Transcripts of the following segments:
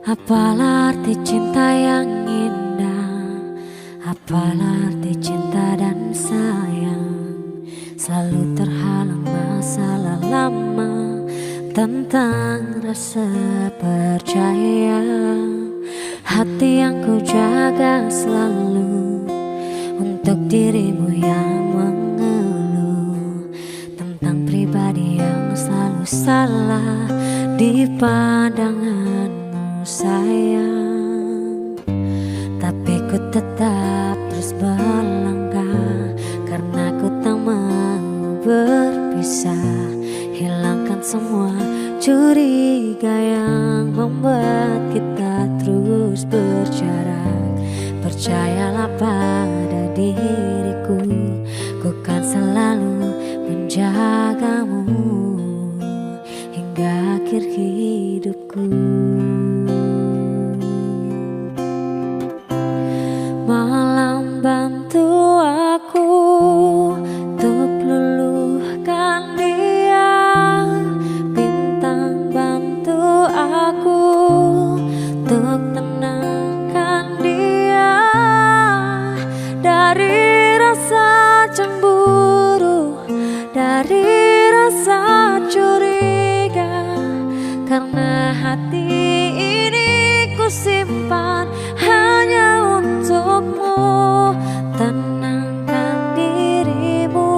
Apalah arti cinta yang indah, apalah arti cinta dan sayang. Selalu terhalang masalah lama tentang rasa percaya. Hati yang ku jaga selalu untuk dirimu yang mengeluh tentang pribadi yang selalu salah di pandanganmu sayang. Tapi ku tetap terus berlangkah karena ku tak mau berpisah. Hilangkan semua curiga yang membuat kita terus berjarak. Percayalah pada diriku, ku kan selalu menjagamu hingga akhir hidupku. Malam bantu aku untuk luluhkan dia, bintang bantu aku untuk tenangkan dia dari rasa cemburu, dari rasa curiga. Karena hati ini ku simpan hanya untukmu. Tenangkan dirimu,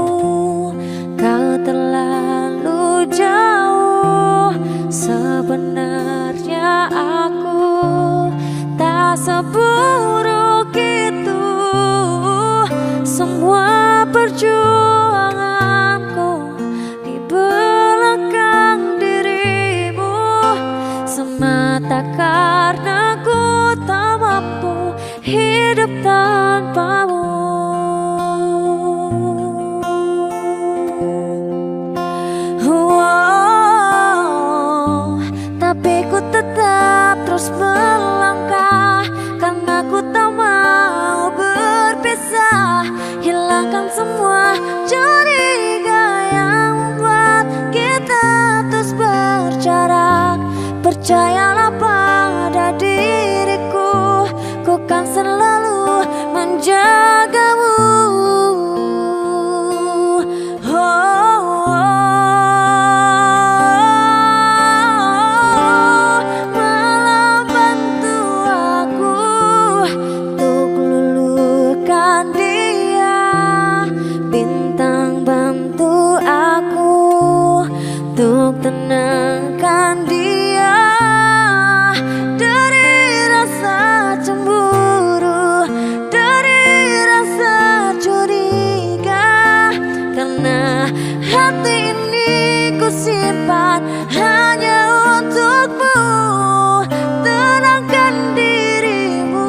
kau terlalu jauh. Sebenarnya aku tak seburuk itu. Semua perjuanganku di belakang dirimu semata karena ku tak mampu hidup tanpamu. Tapi ku tetap terus melangkah karena ku tak mau berpisah. Hilangkan semua curiga yang membuat kita terus berjarak. Percayalah pada diriku, ku kan selalu menjagamu. Malam bantu aku untuk luluhkan dia, bintang bantu aku untuk tenangkan dia dari rasa cemburu, dari rasa curiga. Karena hati ini ku simpan hanya untukmu. Tenangkan dirimu,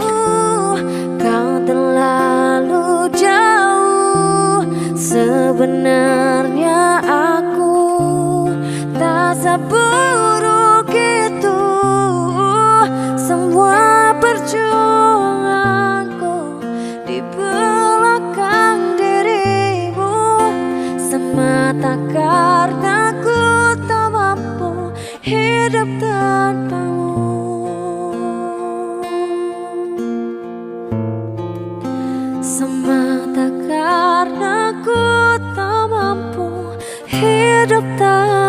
kau terlalu jauh. Sebenarnya aku tak seburuk itu. Semua perjuanganku di belakang dirimu semata karena ku tak mampu hidup tanpamu. Semata karena ku tak mampu hidup tanpamu.